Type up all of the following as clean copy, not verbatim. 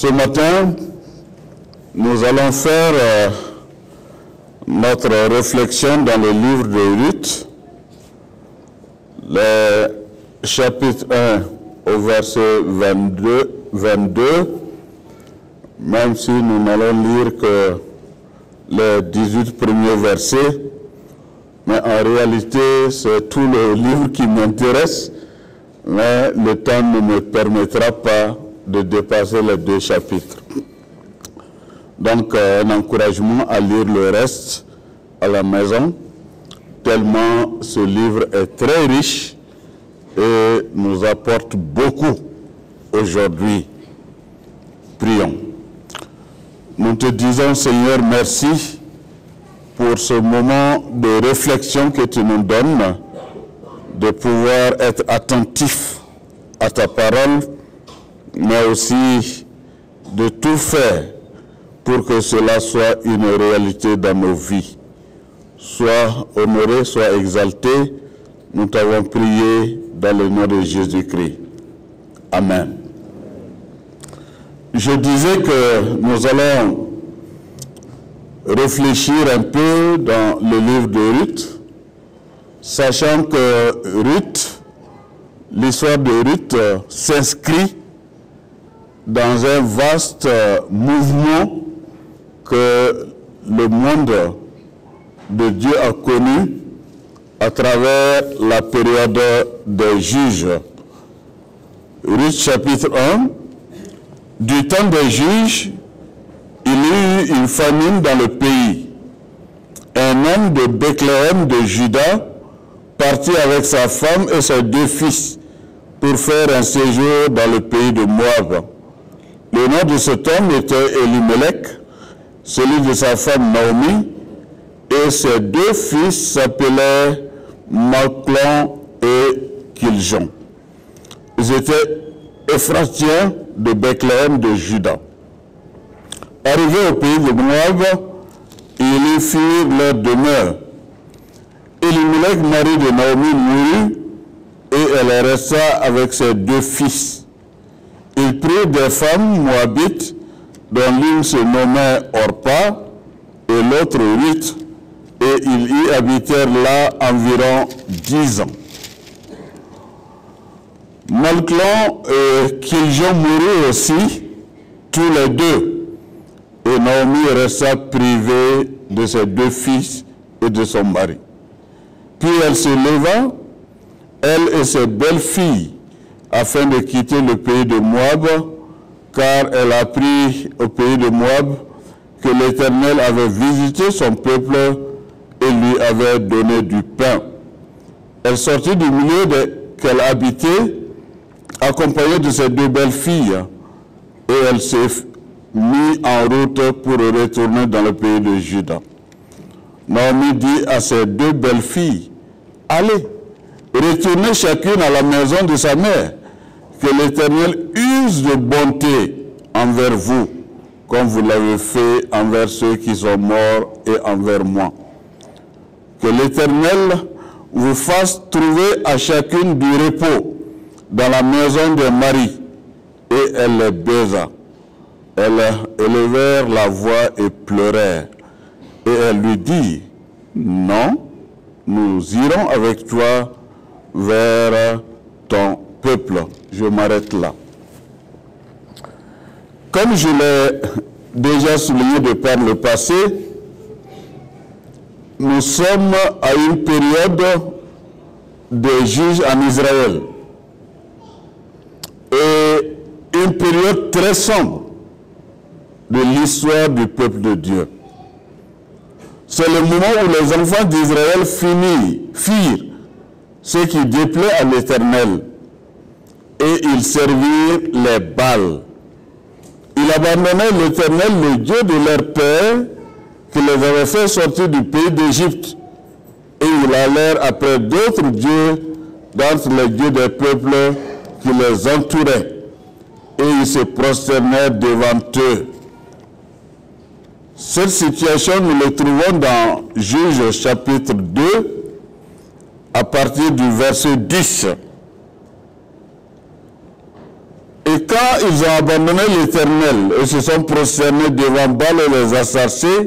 Ce matin, nous allons faire notre réflexion dans le livre de Ruth, le chapitre 1 au verset 22, même si nous n'allons lire que les 18 premiers versets, mais en réalité, c'est tout le livre qui m'intéresse, mais le temps ne me permettra pas de dépasser les 2 chapitres. Donc, un encouragement à lire le reste à la maison, tellement ce livre est très riche et nous apporte beaucoup aujourd'hui. Prions. Nous te disons, Seigneur, merci pour ce moment de réflexion que tu nous donnes, de pouvoir être attentif à ta parole, mais aussi de tout faire pour que cela soit une réalité dans nos vies. Sois honoré, sois exalté. Nous t'avons prié dans le nom de Jésus-Christ. Amen. Je disais que nous allons réfléchir un peu dans le livre de Ruth, sachant que l'histoire de Ruth s'inscrit dans un vaste mouvement que le monde de Dieu a connu à travers la période des juges. Ruth chapitre 1, du temps des juges, il y eut une famine dans le pays. Un homme de Bethléem de Juda partit avec sa femme et ses 2 fils pour faire un séjour dans le pays de Moab. Le nom de cet homme était Elimelech, celui de sa femme Naomi, et ses 2 fils s'appelaient Machlon et Kiljon. Ils étaient Ephratiens de Bethléem de Juda. Arrivés au pays de Moab, ils y firent leur demeure. Elimelech, mari de Naomi, mourut, et elle resta avec ses 2 fils. Il prit des femmes moabites, dont l'une se nommait Orpa et l'autre Ruth, et ils y habitèrent là environ 10 ans. Machlon et Kiljon moururent aussi, tous les 2, et Naomi resta privée de ses 2 fils et de son mari. Puis elle se leva, elle et ses belles-filles, afin de quitter le pays de Moab, car elle apprit au pays de Moab que l'Éternel avait visité son peuple et lui avait donné du pain. Elle sortit du milieu qu'elle habitait, accompagnée de ses 2 belles-filles, et elle s'est mise en route pour retourner dans le pays de Juda. Naomi dit à ses 2 belles-filles, « Allez, retournez chacune à la maison de sa mère, que l'Éternel use de bonté envers vous, comme vous l'avez fait envers ceux qui sont morts et envers moi. Que l'Éternel vous fasse trouver à chacune du repos dans la maison de Marie. » Et elle les baisa. Elles élevèrent la voix et pleurèrent. Et elle lui dit, « Non, nous irons avec toi vers ton peuple. » Je m'arrête là. Comme je l'ai déjà souligné de par le passé, nous sommes à une période des juges en Israël. Et une période très sombre de l'histoire du peuple de Dieu. C'est le moment où les enfants d'Israël firent ce qui déplaît à l'Éternel, et ils servirent les Baals. Ils abandonnaient l'Éternel, le Dieu de leur père, qui les avait fait sortir du pays d'Égypte, et ils allèrent après d'autres dieux d'entre les dieux des peuples qui les entouraient, et ils se prosternèrent devant eux. Cette situation, nous le trouvons dans Juges chapitre 2, à partir du verset 10. Et Et quand ils ont abandonné l'Éternel et se sont prosternés devant Baal et les assassins,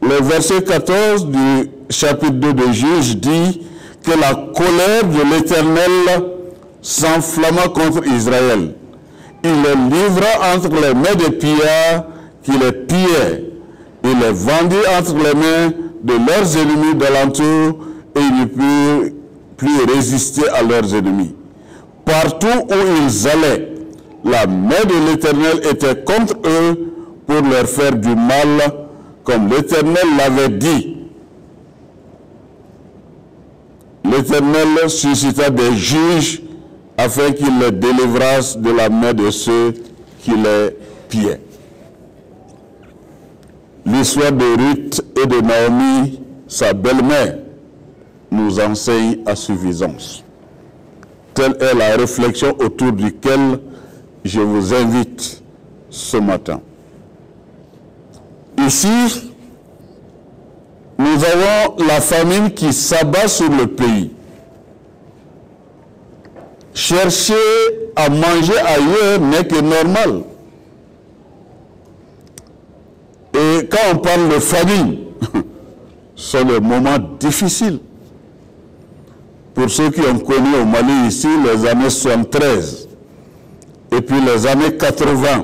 le verset 14 du chapitre 2 de Juges dit que la colère de l'Éternel s'enflamma contre Israël. Il les livra entre les mains des pillards qui les pillaient. Il les vendit entre les mains de leurs ennemis d'alentour et ils ne purent plus résister à leurs ennemis. Partout où ils allaient, la main de l'Éternel était contre eux pour leur faire du mal, comme l'Éternel l'avait dit. L'Éternel suscita des juges afin qu'ils les délivrassent de la main de ceux qui les pillaient. L'histoire de Ruth et de Naomi, sa belle-mère, nous enseigne à suffisance. Telle est la réflexion autour duquel je vous invite ce matin. Ici, nous avons la famine qui s'abat sur le pays. Chercher à manger ailleurs n'est que normal. Et quand on parle de famine, ce sont des moments difficiles. Pour ceux qui ont connu au Mali ici les années 73 et puis les années 80,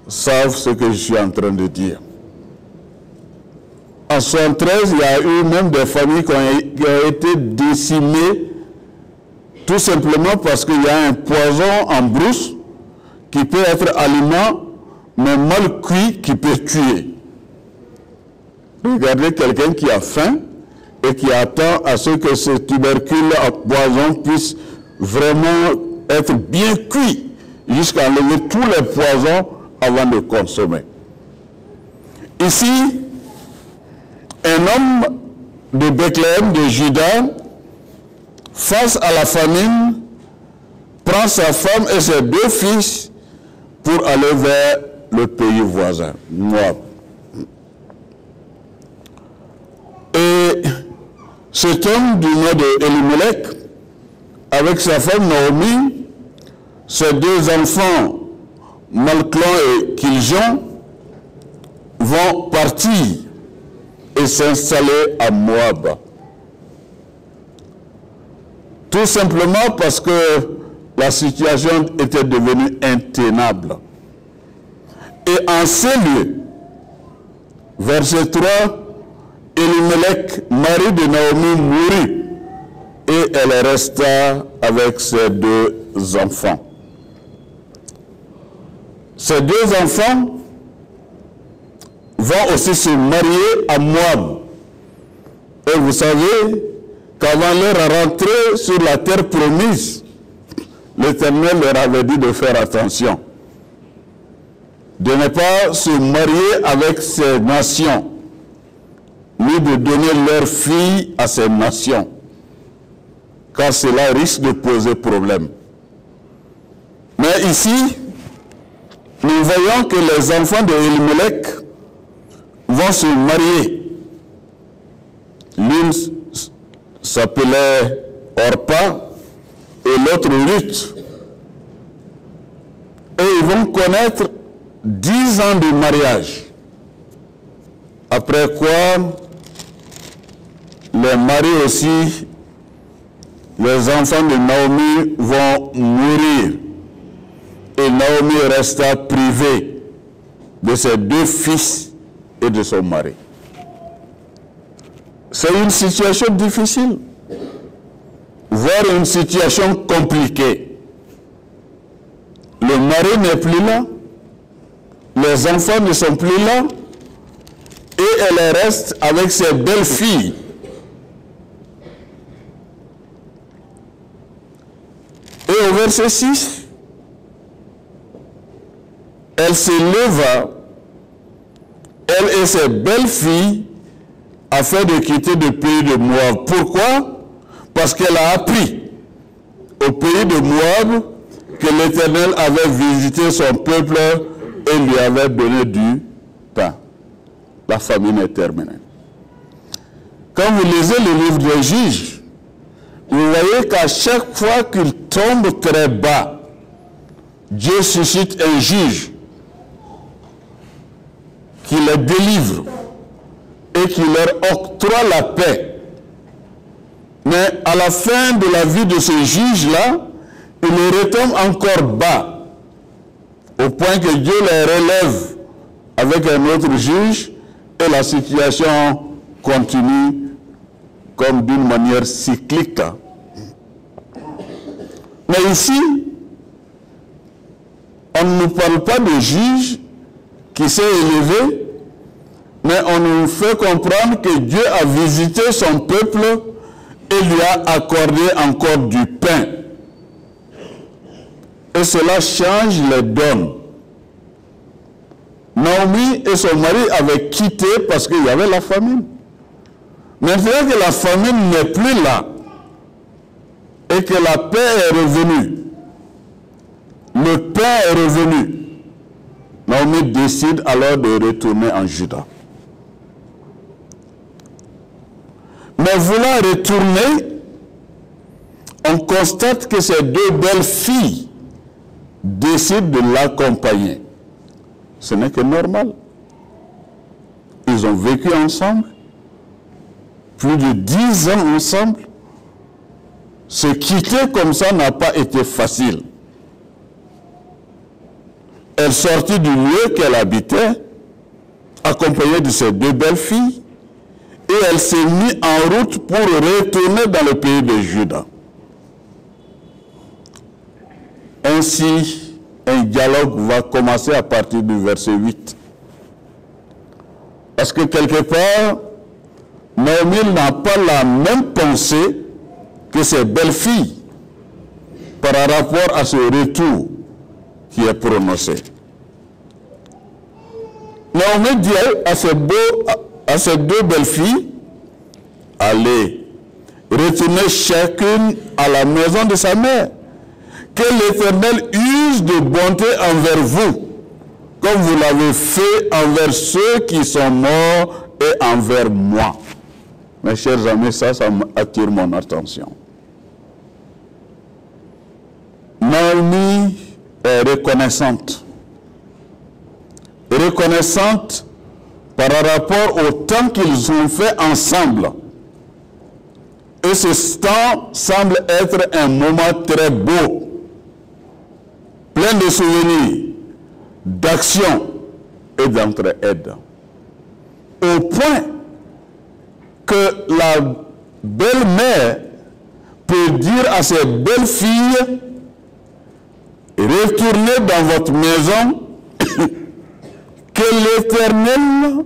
savent ce que je suis en train de dire. En 73, il y a eu même des familles qui ont été décimées tout simplement parce qu'il y a un poison en brousse qui peut être aliment, mais mal cuit qui peut tuer. Regardez quelqu'un qui a faim et qui attend à ce que ce tubercule à poison puisse vraiment être bien cuit jusqu'à enlever tous les poisons avant de consommer. Ici, un homme de Bethléem, de Juda, face à la famine, prend sa femme et ses 2 fils pour aller vers le pays voisin, Moab. Et cet homme du nom de Elimelech, avec sa femme Naomi, ses 2 enfants, Malclon et Kiljon, vont partir et s'installer à Moab. Tout simplement parce que la situation était devenue intenable. Et en ces lieux, verset 3, Elimelech, mari de Naomi, mourut et elle resta avec ses 2 enfants. Ces 2 enfants vont aussi se marier à Moab. Et vous savez qu'avant leur rentrée sur la terre promise, l'Éternel leur avait dit de faire attention, de ne pas se marier avec ces nations, ni de donner leurs filles à ces nations, car cela risque de poser problème. Mais ici, nous voyons que les enfants de Elimelech vont se marier. L'une s'appelait Orpa et l'autre Ruth. Et ils vont connaître 10 ans de mariage. Après quoi, les maris aussi, les enfants de Naomi vont mourir. Et Naomi resta privée de ses 2 fils et de son mari. C'est une situation difficile, voire une situation compliquée. Le mari n'est plus là, les enfants ne sont plus là, et elle reste avec ses belles filles. Et au verset 6, elle se leva, elle et ses belles filles, afin de quitter le pays de Moab. Pourquoi? Parce qu'elle a appris au pays de Moab que l'Éternel avait visité son peuple et lui avait donné du pain. La famine est terminée. Quand vous lisez le livre des Juges, vous voyez qu'à chaque fois qu'il tombe très bas, Dieu suscite un juge qui les délivre et qui leur octroie la paix. Mais à la fin de la vie de ce juge-là, il les retombe encore bas, au point que Dieu les relève avec un autre juge et la situation continue comme d'une manière cyclique. Mais ici, on ne nous parle pas de juge qui s'est élevé, mais on nous fait comprendre que Dieu a visité son peuple et lui a accordé encore du pain. Et cela change les donnes. Naomi et son mari avaient quitté parce qu'il y avait la famine. Maintenant que la famine n'est plus là et que la paix est revenue, le pain est revenu, Naomi décide alors de retourner en Juda. Mais voulant retourner, on constate que ces deux belles filles décident de l'accompagner. Ce n'est que normal. Ils ont vécu ensemble, plus de 10 ans ensemble. Se quitter comme ça n'a pas été facile. Elle sortit du lieu qu'elle habitait, accompagnée de ses deux belles filles, et elle s'est mise en route pour retourner dans le pays de Juda. Ainsi, un dialogue va commencer à partir du verset 8. Parce que quelque part, Naomi n'a pas la même pensée que ses belles filles par rapport à ce retour qui est prononcé. Naomi dit à ces deux belles filles, allez, retournez chacune à la maison de sa mère. Que l'Éternel use de bonté envers vous, comme vous l'avez fait envers ceux qui sont morts et envers moi. Mes chers amis, ça attire mon attention. Naomi est reconnaissante. Reconnaissante par rapport au temps qu'ils ont fait ensemble. Et ce temps semble être un moment très beau, plein de souvenirs, d'action et d'entraide. Au point que la belle-mère peut dire à ses belles filles, retournez dans votre maison, que l'Éternel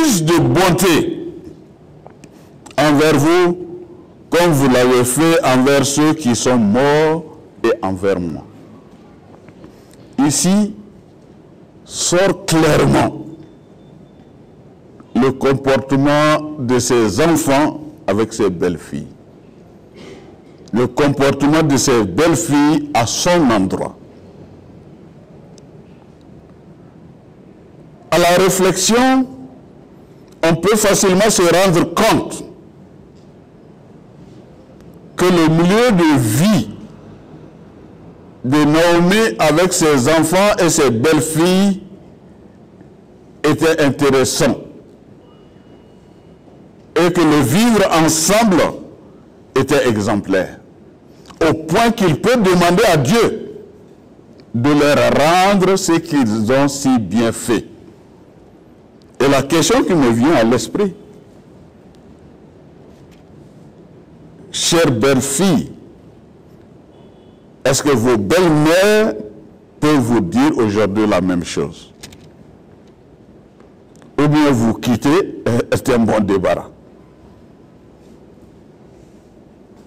use de bonté envers vous, comme vous l'avez fait envers ceux qui sont morts et envers moi. Ici, sort clairement le comportement de ces enfants avec ces belles filles. Le comportement de ces belles filles à son endroit. À la réflexion, on peut facilement se rendre compte que le milieu de vie de Naomi avec ses enfants et ses belles filles était intéressant. Et que le vivre ensemble était exemplaire. Au point qu'il peut demander à Dieu de leur rendre ce qu'ils ont si bien fait. Et la question qui me vient à l'esprit, chères belles filles, est-ce que vos belles-mères peuvent vous dire aujourd'hui la même chose? Ou bien vous quittez, c'est un bon débarras.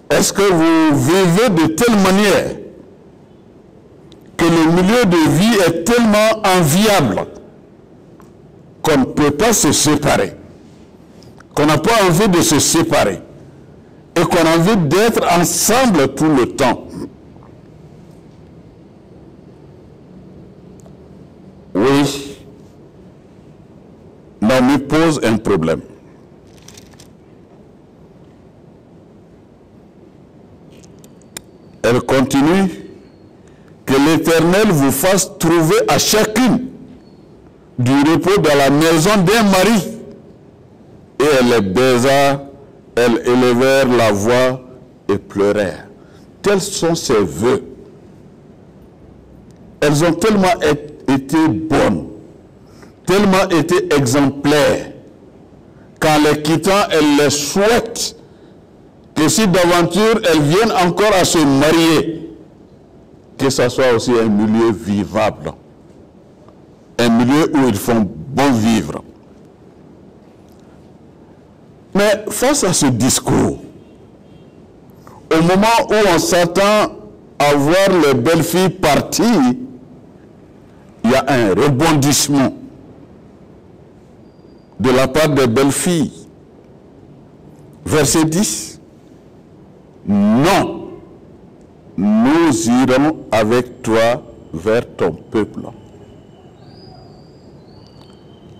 Est-ce que vous vivez de telle manière que le milieu de vie est tellement enviable qu'on ne peut pas se séparer, qu'on n'a pas envie de se séparer et qu'on a envie d'être ensemble tout le temps? Oui, Naomi pose un problème. Elle continue que l'Éternel vous fasse trouver à chacune du repos dans la maison d'un mari. Et elle les baisa, elles élevèrent la voix et pleurèrent. Tels sont ses vœux. Elles ont tellement été bonnes, tellement été exemplaires, qu'en les quittant, elle les souhaite que si d'aventure elles viennent encore à se marier, que ce soit aussi un milieu vivable, un milieu où ils font bon vivre. Mais face à ce discours, au moment où on s'attend à voir les belles filles partir, il y a un rebondissement de la part des belles filles. Verset 10. Non, nous irons avec toi vers ton peuple.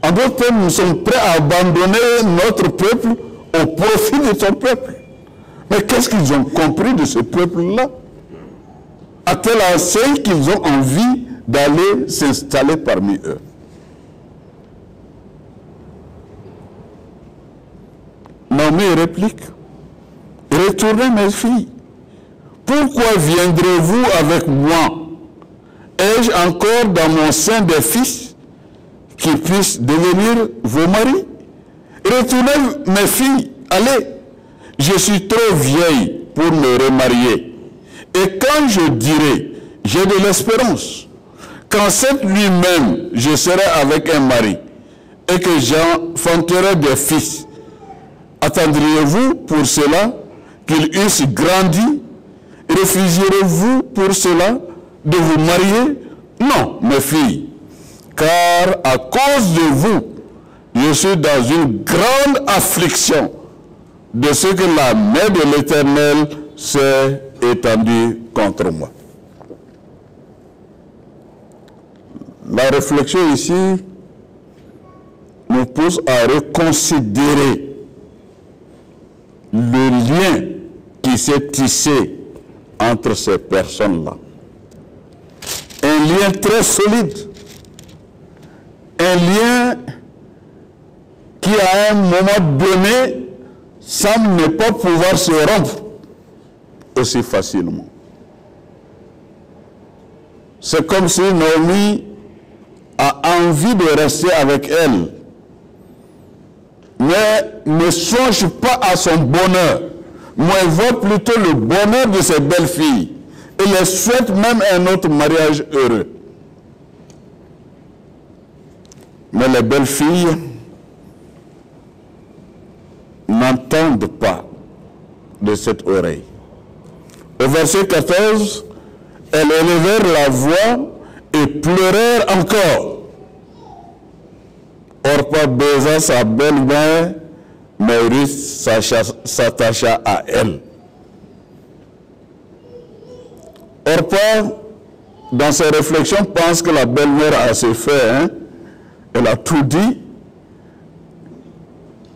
En d'autres termes, nous sommes prêts à abandonner notre peuple au profit de ton peuple. Mais qu'est-ce qu'ils ont compris de ce peuple-là? À tel enseigne qu'ils ont envie d'aller s'installer parmi eux. Naomi réplique, retournez mes filles, pourquoi viendrez-vous avec moi? Ai-je encore dans mon sein des fils qui puissent devenir vos maris? Retournez mes filles, allez, je suis trop vieille pour me remarier. Et quand je dirai, j'ai de l'espérance, qu'en cette nuit même, je serai avec un mari, et que j'enfanterai des fils, attendriez-vous pour cela qu'ils eussent grandi? Refuseriez-vous pour cela de vous marier? Non, mes filles, car à cause de vous, je suis dans une grande affliction de ce que la main de l'Éternel s'est étendue contre moi. La réflexion ici nous pousse à reconsidérer le lien qui s'est tissé entre ces personnes-là. Un lien très solide. Un lien qui, à un moment donné, semble ne pas pouvoir se rompre aussi facilement. C'est comme si Naomi a envie de rester avec elle, mais ne songe pas à son bonheur, mais elle voit plutôt le bonheur de ses belles filles et les souhaite même un autre mariage heureux. Mais les belles filles n'entendent pas de cette oreille. Au verset 14, elles élevèrent la voix et pleurèrent encore. Orpa baisa sa belle-mère, mais Ruth s'attacha à elle. Orpa, dans ses réflexions, pense que la belle-mère a assez fait. Hein? Elle a tout dit.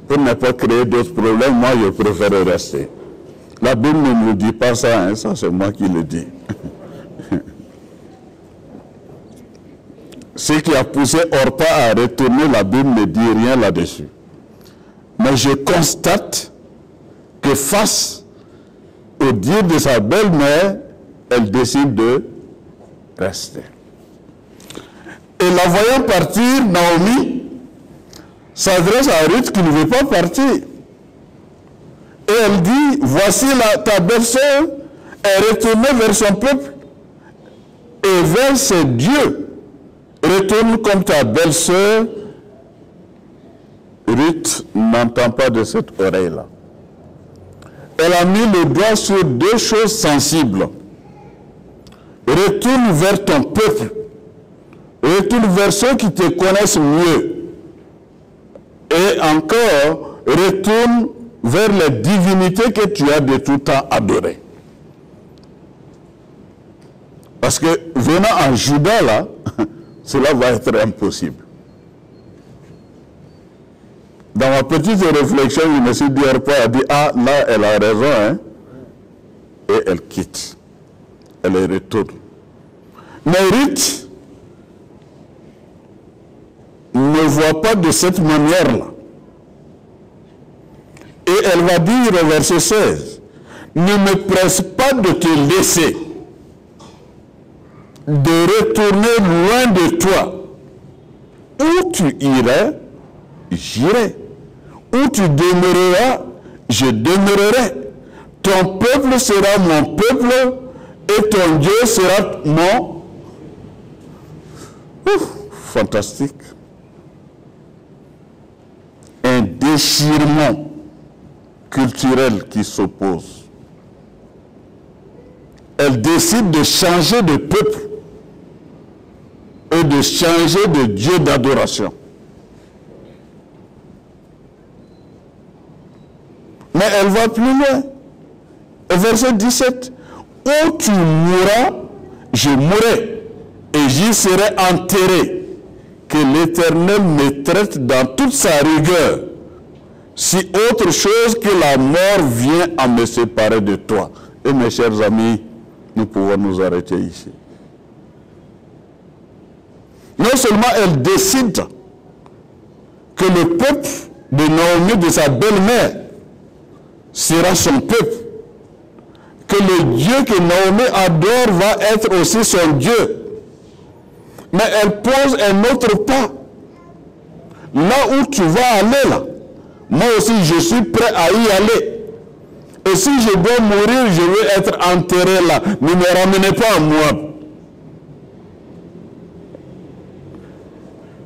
Pour ne pas créer d'autres problèmes, moi je préfère rester. La Bible ne me dit pas ça, hein? Ça c'est moi qui le dis. Ce qui a poussé Orpa à retourner, la Bible ne dit rien là-dessus. Mais je constate que face au dire de sa belle-mère, elle décide de rester. Et la voyant partir, Naomi s'adresse à Ruth qui ne veut pas partir. Et elle dit, voici ta belle-sœur est retournée vers son peuple et vers ses dieux. Retourne comme ta belle-sœur. Ruth n'entend pas de cette oreille-là. Elle a mis le doigt sur deux choses sensibles. Retourne vers ton peuple. Retourne vers ceux qui te connaissent mieux. Et encore, retourne vers les divinités que tu as de tout temps adorées. Parce que venant en Juda, là, cela va être impossible. Dans ma petite réflexion, je me suis dit, Orpa a dit, ah, là, elle a raison, hein? Et elle quitte. Elle retourne. Mais Ruth ne voit pas de cette manière-là. Et elle va dire au verset 16, « Ne me presse pas de te laisser, de retourner loin de toi. Où tu irais, j'irai. Où tu demeureras, je demeurerai. Ton peuple sera mon peuple et ton Dieu sera mon... » Fantastique. Un déchirement culturel qui s'oppose. Elle décide de changer de peuple et de changer de Dieu d'adoration. Mais elle va plus loin. Au verset 17, « Où tu mourras, je mourrai, et j'y serai enterré. Que l'Éternel me traite dans toute sa rigueur, si autre chose que la mort vient à me séparer de toi. » Et mes chers amis, nous pouvons nous arrêter ici. Non seulement elle décide que le peuple de Naomi, de sa belle-mère, sera son peuple, que le Dieu que Naomi adore va être aussi son Dieu. Mais elle pose un autre pas. Là où tu vas aller, là, moi aussi je suis prêt à y aller. Et si je dois mourir, je veux être enterré là. Ne me ramenez pas à moi.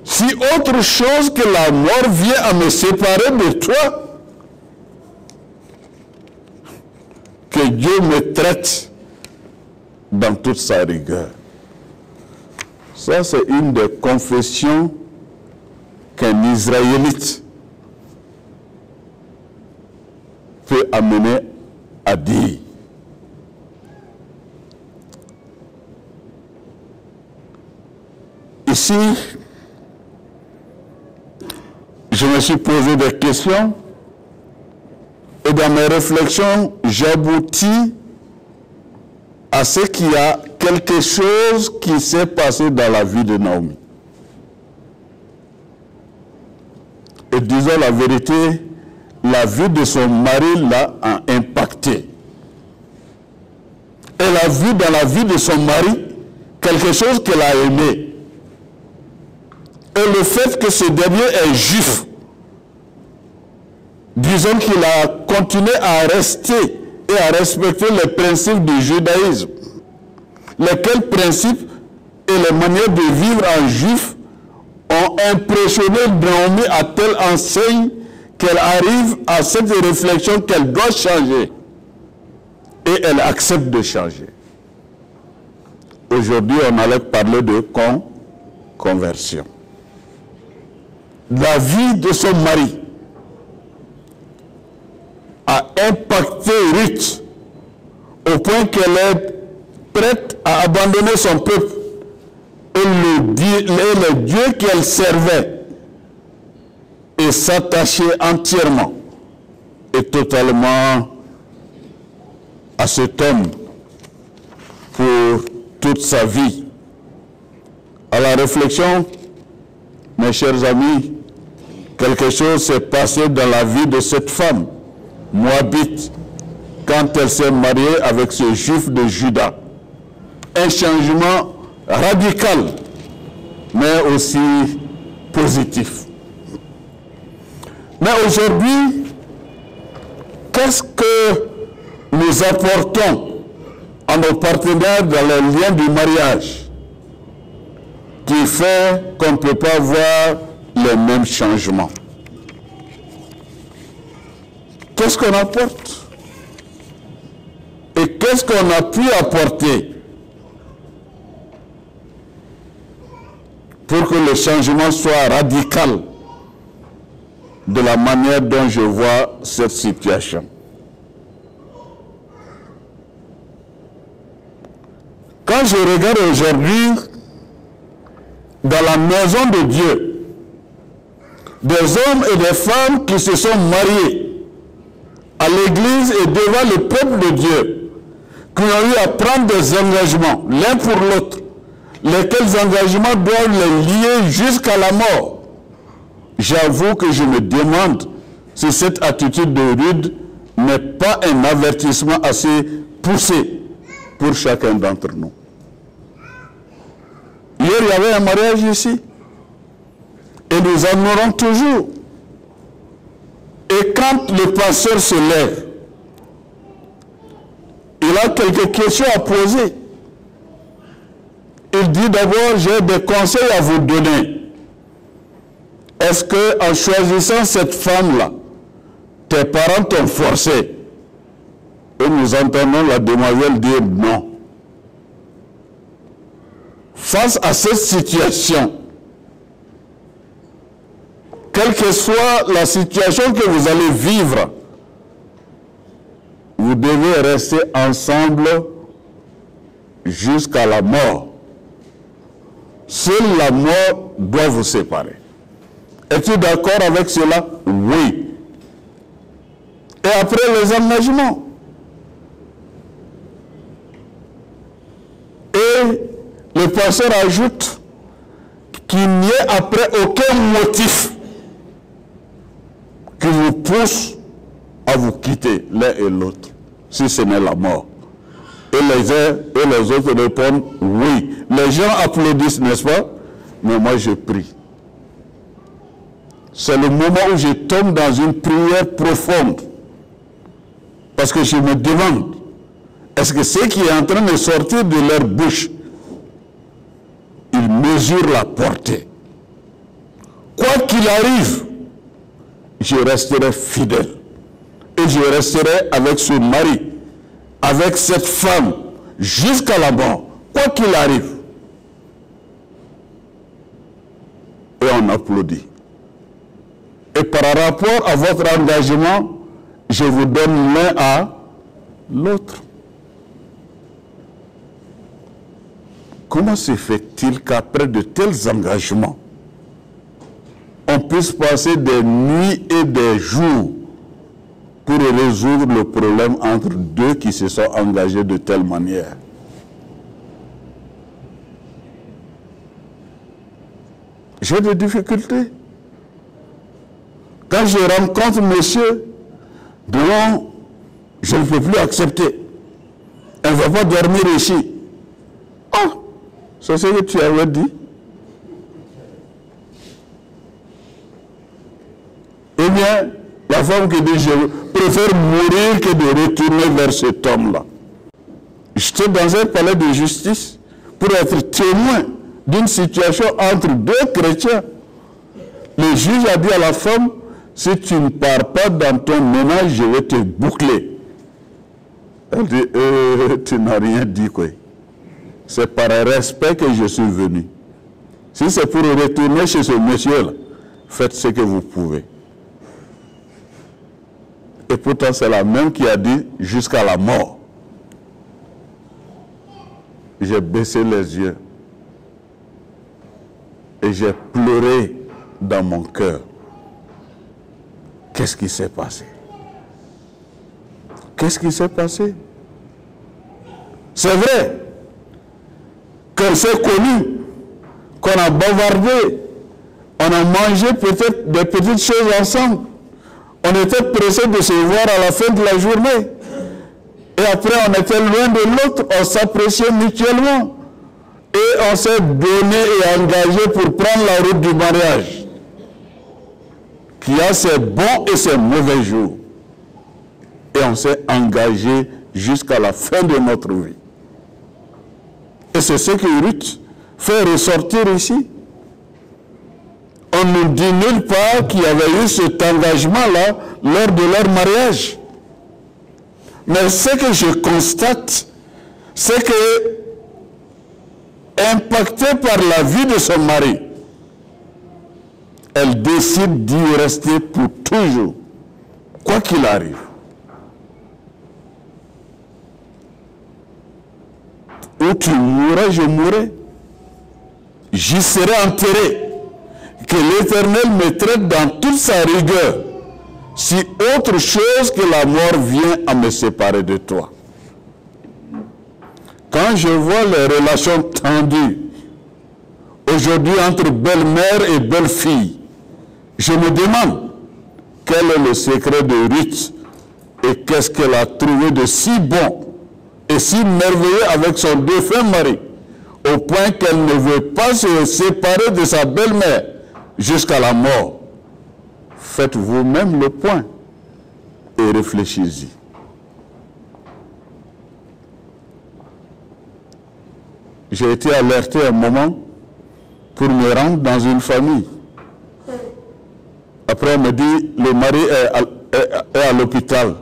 Si autre chose que la mort vient à me séparer de toi, que Dieu me traite dans toute sa rigueur. Ça, c'est une des confessions qu'un Israélite peut amener à dire. Ici, je me suis posé des questions et dans mes réflexions, j'aboutis à ce qu'il y a quelque chose qui s'est passé dans la vie de Naomi. Et disons la vérité, la vie de son mari l'a impacté. Elle a vu dans la vie de son mari quelque chose qu'elle a aimé. Et le fait que ce dernier est juif, disons qu'il a continué à rester et à respecter les principes du judaïsme. Lesquels principes et les manières de vivre en juif ont impressionné Naomi à telle enseigne qu'elle arrive à cette réflexion qu'elle doit changer. Et elle accepte de changer. Aujourd'hui, on allait parler de conversion. La vie de son mari a impacté Ruth au point qu'elle est prête à abandonner son peuple et le Dieu qu'elle servait et s'attacher entièrement et totalement à cet homme pour toute sa vie. À la réflexion, mes chers amis, quelque chose s'est passé dans la vie de cette femme moabite quand elle s'est mariée avec ce juif de Juda. Un changement radical, mais aussi positif. Mais aujourd'hui, qu'est-ce que nous apportons à nos partenaires dans les liens du mariage qui fait qu'on ne peut pas voir les mêmes changements? Qu'est-ce qu'on apporte? Et qu'est-ce qu'on a pu apporter pour que le changement soit radical de la manière dont je vois cette situation? Quand je regarde aujourd'hui dans la maison de Dieu, des hommes et des femmes qui se sont mariés à l'église et devant le peuple de Dieu, qui ont eu à prendre des engagements l'un pour l'autre, lesquels engagements doivent les lier jusqu'à la mort. J'avoue que je me demande si cette attitude de Rude n'est pas un avertissement assez poussé pour chacun d'entre nous. Hier, il y avait un mariage ici. Et nous en aurons toujours. Et quand le pasteur se lève, il a quelques questions à poser. Il dit d'abord, j'ai des conseils à vous donner. Est-ce qu'en choisissant cette femme-là, tes parents t'ont forcé? Et nous entendons la demoiselle dire non. Face à cette situation, quelle que soit la situation que vous allez vivre, vous devez rester ensemble jusqu'à la mort. Seule la mort doit vous séparer. Es-tu d'accord avec cela? Oui. Et après les engagements. Et le pasteur ajoute qu'il n'y ait après aucun motif qui vous pousse à vous quitter l'un et l'autre, si ce n'est la mort. Et les uns et les autres répondent oui. Les gens applaudissent, n'est-ce pas? Mais moi je prie. C'est le moment où je tombe dans une prière profonde. Parce que je me demande, est-ce que ce qui est en train de sortir de leur bouche, ils mesurent la portée? Quoi qu'il arrive, je resterai fidèle. Et je resterai avec ce mari, avec cette femme, jusqu'à la mort, quoi qu'il arrive. Et on applaudit. Et par rapport à votre engagement, je vous donne l'un à l'autre. Comment se fait-il qu'après de tels engagements, on puisse passer des nuits et des jours pour résoudre le problème entre deux qui se sont engagés de telle manière? J'ai des difficultés. Quand je rencontre monsieur, dont je ne peux plus accepter, elle ne va pas dormir ici. Ah, c'est ce que tu avais dit. Eh bien, la femme qui dit, je préfère mourir que de retourner vers cet homme-là. J'étais dans un palais de justice pour être témoin d'une situation entre deux chrétiens. Le juge a dit à la femme, si tu ne pars pas dans ton ménage, je vais te boucler. Elle dit, tu n'as rien dit, quoi. C'est par respect que je suis venu. Si c'est pour retourner chez ce monsieur-là, faites ce que vous pouvez. Et pourtant, c'est la même qui a dit jusqu'à la mort. J'ai baissé les yeux et j'ai pleuré dans mon cœur. Qu'est-ce qui s'est passé? Qu'est-ce qui s'est passé? C'est vrai qu'on s'est connus, qu'on a bavardé, on a mangé peut-être des petites choses ensemble. On était pressés de se voir à la fin de la journée. Et après, on était loin de l'autre, on s'appréciait mutuellement. Et on s'est donné et engagé pour prendre la route du mariage, qui a ses bons et ses mauvais jours. Et on s'est engagé jusqu'à la fin de notre vie. Et c'est ce que Ruth fait ressortir ici. On ne nous dit nulle part qu'il y avait eu cet engagement-là lors de leur mariage. Mais ce que je constate, c'est que, impactée par la vie de son mari, elle décide d'y rester pour toujours, quoi qu'il arrive. Où tu mourras, je mourrai. J'y serai enterré. Que l'Éternel me traite dans toute sa rigueur, si autre chose que la mort vient à me séparer de toi. Quand je vois les relations tendues aujourd'hui entre belle-mère et belle-fille. Je me demande quel est le secret de Ruth et qu'est-ce qu'elle a trouvé de si bon et si merveilleux avec son défunt mari, au point qu'elle ne veut pas se séparer de sa belle-mère jusqu'à la mort. Faites vous-même le point et réfléchissez-y. J'ai été alerté un moment pour me rendre dans une famille. Après, on me dit, le mari est à l'hôpital.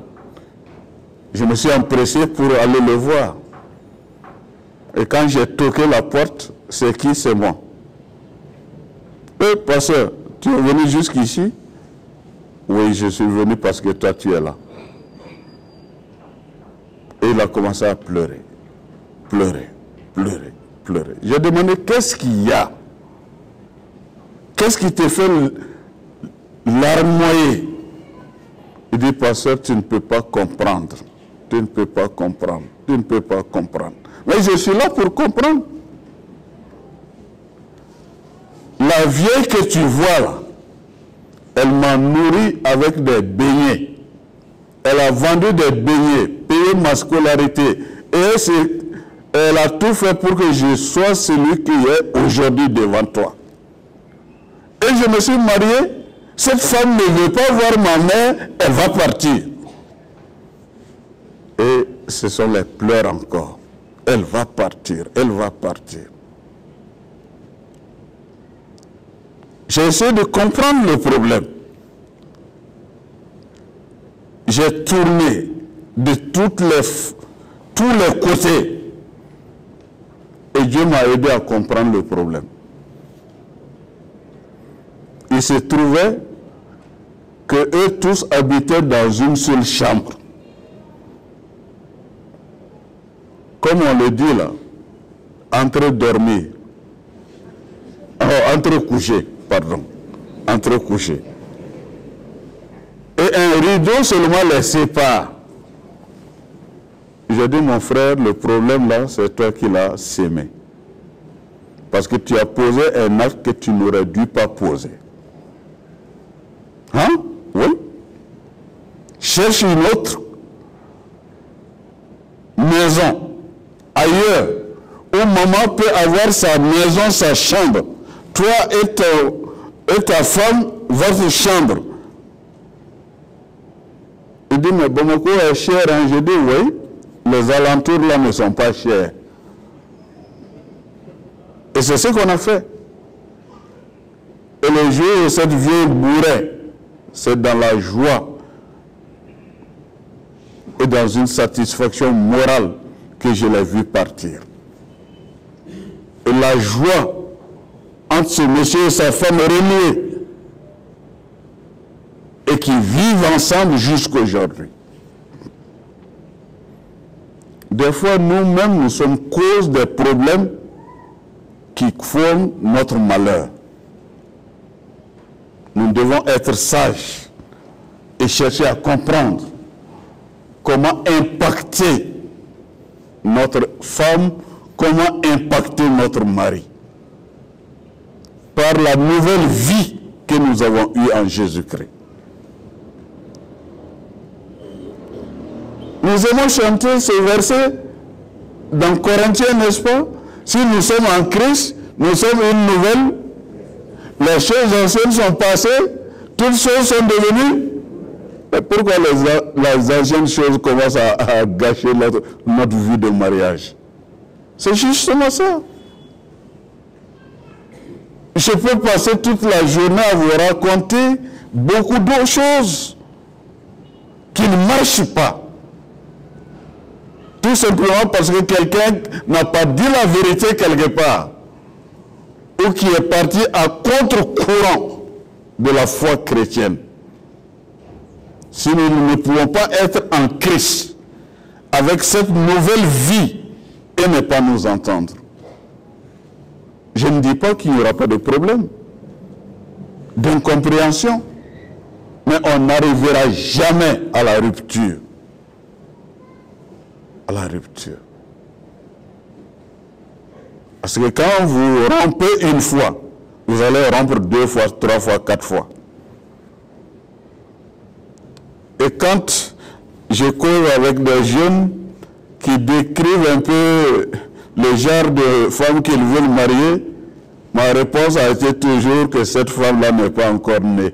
Je me suis empressé pour aller le voir. Et quand j'ai toqué la porte, c'est qui? C'est moi. Pasteur, tu es venu jusqu'ici? Oui, je suis venu parce que toi, tu es là. Et il a commencé à pleurer. Pleurer, pleurer, pleurer. J'ai demandé, qu'est-ce qu'il y a? Qu'est-ce qui te fait larmoyer? Il dit, pasteur, tu ne peux pas comprendre. Tu ne peux pas comprendre. Tu ne peux pas comprendre. Mais je suis là pour comprendre. La vieille que tu vois là, elle m'a nourri avec des beignets. Elle a vendu des beignets, payé ma scolarité. Et elle a tout fait pour que je sois celui qui est aujourd'hui devant toi. Et je me suis marié. Cette femme ne veut pas voir ma mère, elle va partir. Et ce sont les pleurs encore. Elle va partir, elle va partir. J'ai essayé de comprendre le problème. J'ai tourné de tous les côtés. Et Dieu m'a aidé à comprendre le problème. Il se trouvait que eux tous habitaient dans une seule chambre. Comme on le dit là, entre dormir, entre coucher, pardon, entre coucher. Et un rideau seulement les sépare. J'ai dit, mon frère, le problème là, c'est toi qui l'as sémé. Parce que tu as posé un acte que tu n'aurais dû pas poser. Hein? Oui. Cherche une autre maison ailleurs où maman peut avoir sa maison, sa chambre. Toi et ta femme, votre chambre. Il dit, mais Bamako est cher. Hein? Je dis, oui, les alentours là ne sont pas chers. Et c'est ce qu'on a fait. Et le jour où cette vieille bourrait, c'est dans la joie et dans une satisfaction morale que je l'ai vu partir. Et la joie entre ce monsieur et sa femme renouée et qui vivent ensemble jusqu'à aujourd'hui. Des fois, nous-mêmes, nous sommes cause des problèmes qui font notre malheur. Nous devons être sages et chercher à comprendre comment impacter notre femme, comment impacter notre mari par la nouvelle vie que nous avons eue en Jésus-Christ. Nous aimons chanter ce verset dans Corinthiens, n'est-ce pas? Si nous sommes en Christ, nous sommes une nouvelle. Les choses anciennes sont passées, toutes choses sont devenues. Et pourquoi les anciennes choses commencent à gâcher notre vie de mariage? C'est justement ça. Je peux passer toute la journée à vous raconter beaucoup d'autres choses qui ne marchent pas. Tout simplement parce que quelqu'un n'a pas dit la vérité quelque part. Ou qui est parti à contre-courant de la foi chrétienne. Si nous ne pouvons pas être en Christ avec cette nouvelle vie et ne pas nous entendre, je ne dis pas qu'il n'y aura pas de problème d'incompréhension, mais on n'arrivera jamais à la rupture. À la rupture. Parce que quand vous rompez une fois, vous allez rompre 2 fois, 3 fois, 4 fois. Et quand je cours avec des jeunes qui décrivent un peu le genre de femme qu'ils veulent marier, ma réponse a été toujours que cette femme-là n'est pas encore née.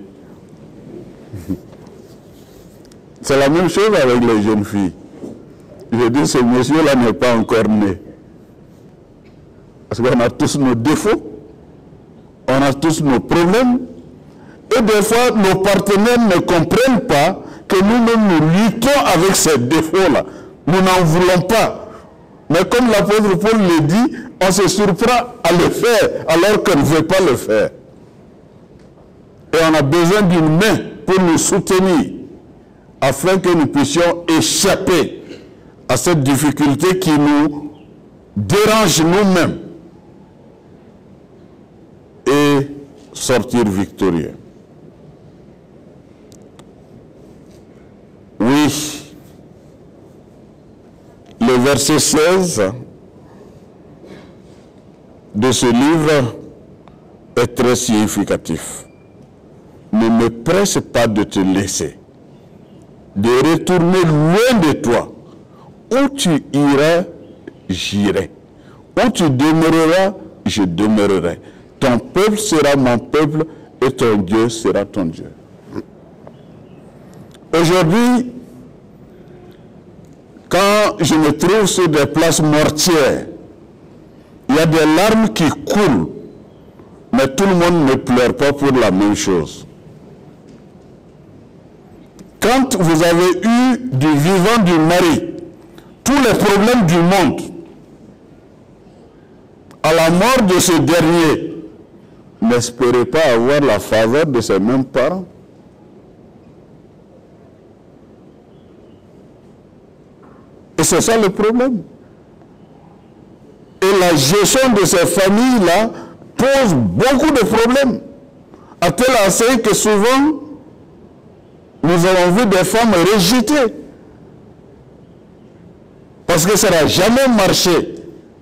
C'est la même chose avec les jeunes filles. Je dis, ce monsieur-là n'est pas encore né. Parce qu'on a tous nos défauts, on a tous nos problèmes, et des fois, nos partenaires ne comprennent pas que nous-mêmes nous luttons avec ces défauts-là. Nous n'en voulons pas. Mais comme l'apôtre Paul le dit, on se surprend à le faire alors qu'on ne veut pas le faire. Et on a besoin d'une main pour nous soutenir afin que nous puissions échapper à cette difficulté qui nous dérange nous-mêmes et sortir victorieux. Oui, le verset 16 de ce livre est très significatif. Ne me presse pas de te laisser, de retourner loin de toi. Où tu iras, j'irai. Où tu demeureras, je demeurerai. Ton peuple sera mon peuple et ton Dieu sera ton Dieu. Aujourd'hui, quand je me trouve sur des places mortières, il y a des larmes qui coulent, mais tout le monde ne pleure pas pour la même chose. Quand vous avez eu du vivant du mari, tous les problèmes du monde, à la mort de ce dernier, n'espérez pas avoir la faveur de ses mêmes parents. Et c'est ça le problème. Et la gestion de ces familles-là pose beaucoup de problèmes. À tel enseigne que souvent, nous avons vu des femmes rejetées. Parce que ça n'a jamais marché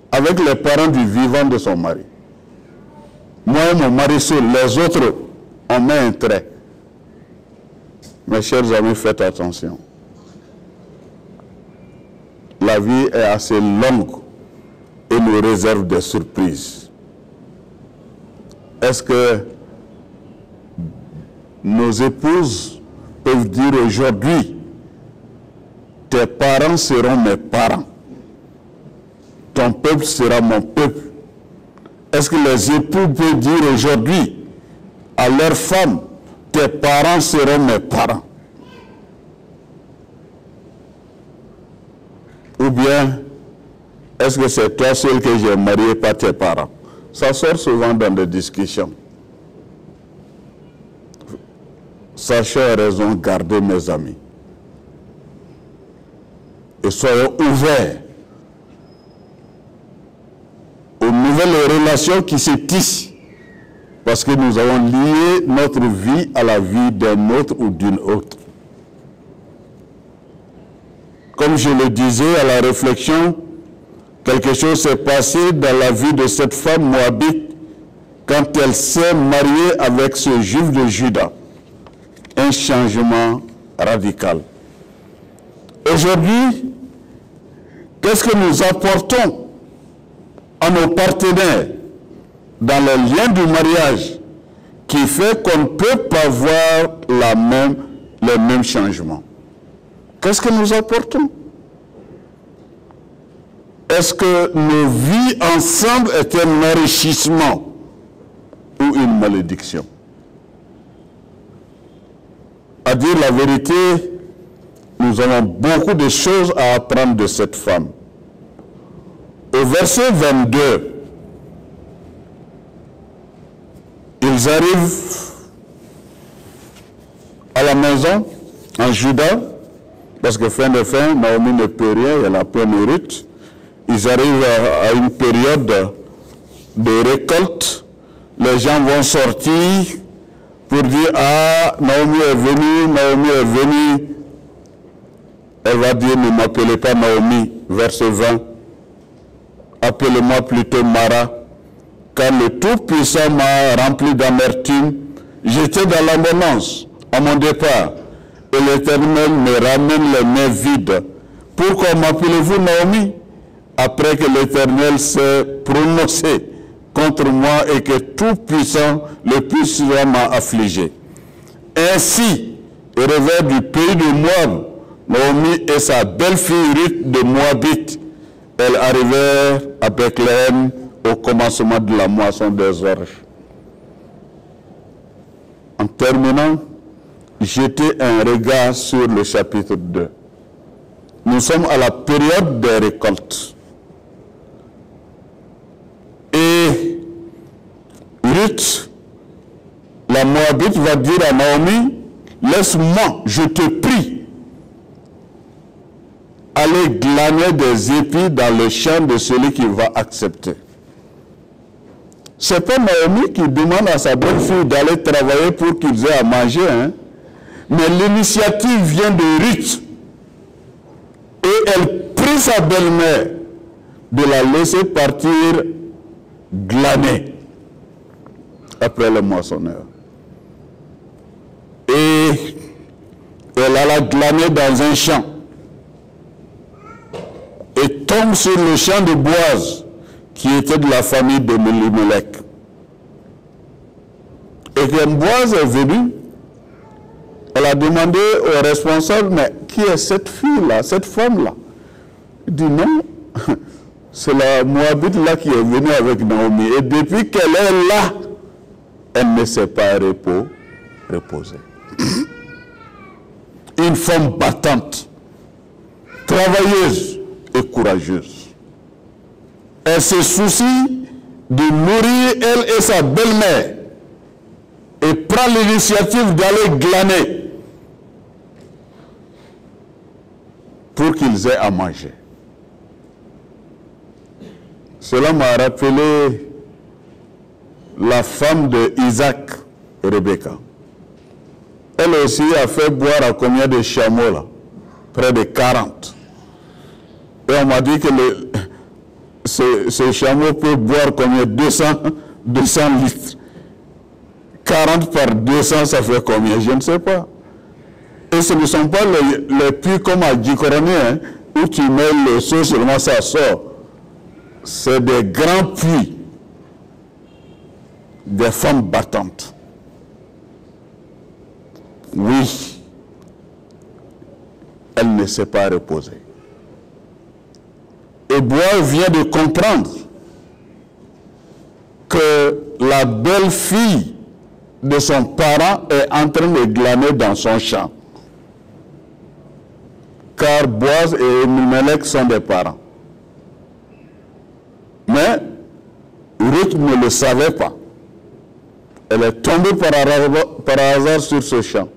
avec les parents du vivant de son mari. Moi et mon mari seul, les autres, on met un trait. Mes chers amis, faites attention. La vie est assez longue et nous réserve des surprises. Est-ce que nos épouses peuvent dire aujourd'hui, tes parents seront mes parents, ton peuple sera mon peuple? Est-ce que les époux peuvent dire aujourd'hui à leurs femmes, tes parents seront mes parents? Ou bien, est-ce que c'est toi seul que j'ai marié, pas tes parents? Ça sort souvent dans des discussions. Sachez à raison garder mes amis. Et soyons ouverts aux nouvelles relations qui se tissent. Parce que nous avons lié notre vie à la vie d'un autre ou d'une autre. Comme je le disais à la réflexion, quelque chose s'est passé dans la vie de cette femme moabite quand elle s'est mariée avec ce juif de Juda. Un changement radical. Aujourd'hui, qu'est-ce que nous apportons à nos partenaires dans le lien du mariage qui fait qu'on ne peut pas voir les mêmes changements? Qu'est-ce que nous apportons? Est-ce que nos vies ensemble est un enrichissement ou une malédiction? À dire la vérité, nous avons beaucoup de choses à apprendre de cette femme. Au verset 22, ils arrivent à la maison, en Juda, parce que fin de fin, Naomi ne peut rien, elle a peu mérite. Ils arrivent à une période de récolte. Les gens vont sortir pour dire, ah, Naomi est venue. Elle va dire, ne m'appelez pas Naomi, verset 20. Appelez-moi plutôt Mara, car le Tout-Puissant m'a rempli d'amertume. J'étais dans l'abondance à mon départ, et l'Éternel me ramène les mains vides. Pourquoi m'appelez-vous Naomi? Après que l'Éternel s'est prononcé contre moi et que Tout-Puissant, le Puissant m'a affligé. Ainsi, au revers du pays de Moab, Naomi et sa belle-fille Ruth de Moabite, elles arrivèrent à Bethléem au commencement de la moisson des orges. En terminant, jetez un regard sur le chapitre 2. Nous sommes à la période des récoltes. Et Ruth, la Moabite, va dire à Naomi, laisse-moi, je te prie, aller glaner des épis dans le champ de celui qui va accepter. Ce n'est pas Naomi qui demande à sa belle-fille d'aller travailler pour qu'ils aient à manger, hein? Mais l'initiative vient de Ruth. Et elle prie sa belle-mère de la laisser partir glaner après le moissonneur. Et elle alla glaner dans un champ et tombe sur le champ de Boaz, qui était de la famille de Elimelech. Et quand Boaz est venu, elle a demandé au responsable, mais qui est cette fille-là, cette femme-là? Il dit non, c'est la Moabite là qui est venue avec Naomi. Et depuis qu'elle est là, elle ne s'est pas reposée. Une femme battante, travailleuse et courageuse. Elle se soucie de nourrir elle et sa belle-mère et prend l'initiative d'aller glaner pour qu'ils aient à manger. Cela m'a rappelé la femme de Isaac, Rebecca. Elle aussi a fait boire à combien de chameaux là? Près de 40. Et on m'a dit que ce chameau peut boire combien? 200 litres. 40 par 200, ça fait combien? Je ne sais pas. Et ce ne sont pas les puits comme à Djikoroni, hein, où tu mets le seau seulement ça sort. C'est des grands puits. Des femmes battantes. Oui, elle ne s'est pas reposée. Et Boaz vient de comprendre que la belle-fille de son parent est en train de glaner dans son champ. Car Boaz et Elimelech sont des parents. Mais Ruth ne le savait pas. Elle est tombée par hasard sur ce champ.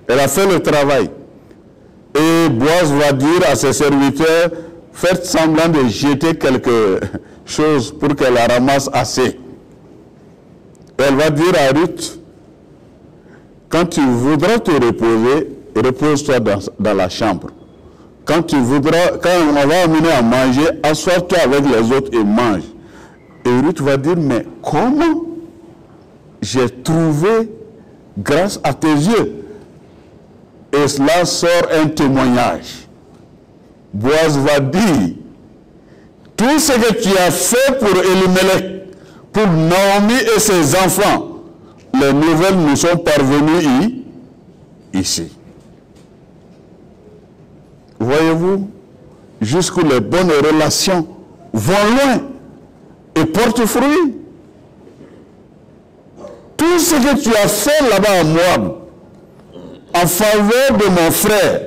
Elle a fait le travail. Et Boaz va dire à ses serviteurs, faites semblant de jeter quelque chose pour qu'elle la ramasse assez. Elle va dire à Ruth, quand tu voudras te reposer, repose-toi dans la chambre. Quand on va amener à manger, assois-toi avec les autres et mange. Et Ruth va dire, mais comment j'ai trouvé grâce à tes yeux? Et cela sort un témoignage. Boaz va dire, tout ce que tu as fait pour Elimelech, pour Naomi et ses enfants, les nouvelles nous sont parvenues ici. Voyez-vous, jusqu'où les bonnes relations vont loin et portent fruit. Tout ce que tu as fait là-bas à Moab, en faveur de mon frère,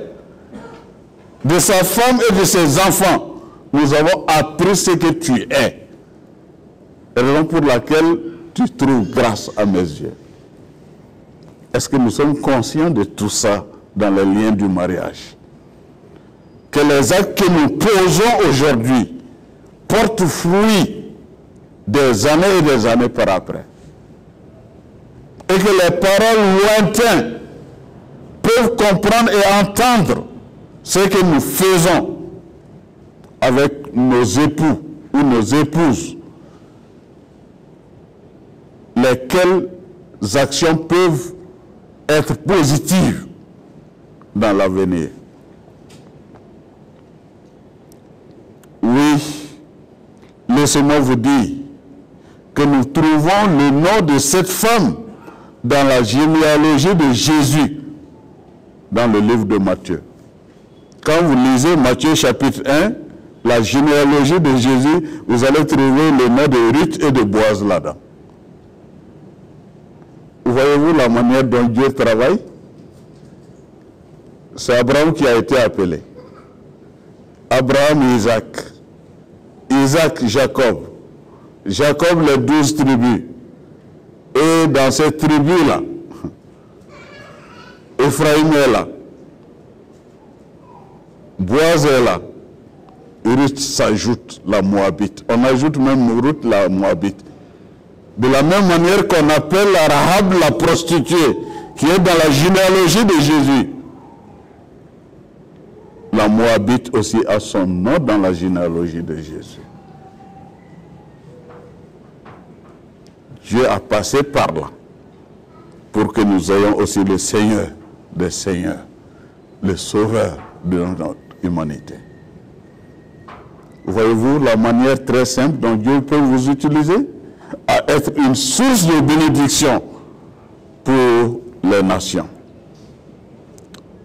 de sa femme et de ses enfants, nous avons appris ce que tu es. Raison pour laquelle tu trouves grâce à mes yeux. Est-ce que nous sommes conscients de tout ça dans les liens du mariage? Que les actes que nous posons aujourd'hui portent fruit des années et des années par après. Et que les paroles lointains peuvent comprendre et entendre ce que nous faisons avec nos époux ou nos épouses. lesquelles actions peuvent être positives dans l'avenir. Oui, laissez-moi vous dire que nous trouvons le nom de cette femme dans la généalogie de Jésus, dans le livre de Matthieu. Quand vous lisez Matthieu chapitre 1, la généalogie de Jésus, vous allez trouver le nom de Ruth et de Boaz là-dedans. Voyez-vous la manière dont Dieu travaille? C'est Abraham qui a été appelé. Abraham et Isaac. Isaac, Jacob. Jacob, les 12 tribus. Et dans ces tribus-là, Ephraïm est là. Boaz est là. Ruth s'ajoute, la Moabite. On ajoute même Ruth, la Moabite. De la même manière qu'on appelle Rahab la prostituée, qui est dans la généalogie de Jésus. La Moabite aussi a son nom dans la généalogie de Jésus. Dieu a passé par là pour que nous ayons aussi le Seigneur des Seigneurs, le Sauveur de notre humanité. Voyez-vous la manière très simple dont Dieu peut vous utiliser à être une source de bénédiction pour les nations.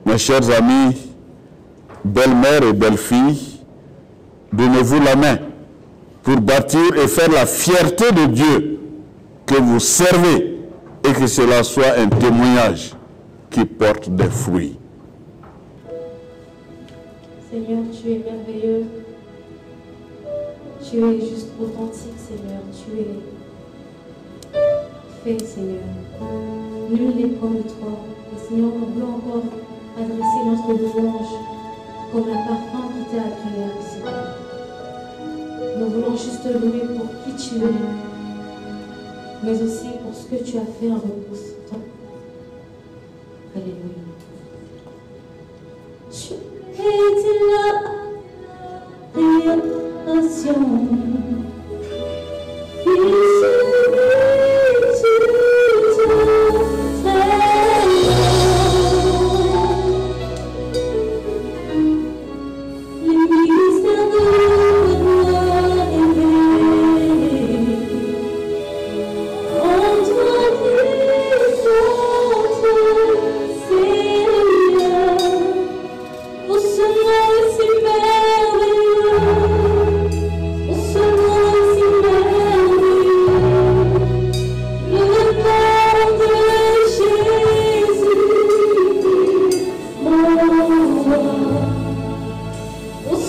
Mes chers amis, belles-mères et belles-filles, donnez-vous la main pour bâtir et faire la fierté de Dieu que vous servez et que cela soit un témoignage qui porte des fruits. Seigneur, tu es merveilleux. Tu es juste authentique, Seigneur. Tu es fait, Seigneur. Nul n'est comme toi. Et Seigneur, nous voulons encore adresser notre louange comme un parfum qui t'est agréable, Seigneur. Nous voulons juste te louer pour qui tu es, mais aussi pour ce que tu as fait en repoussant. Alléluia. Tu es la création.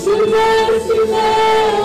Super, super.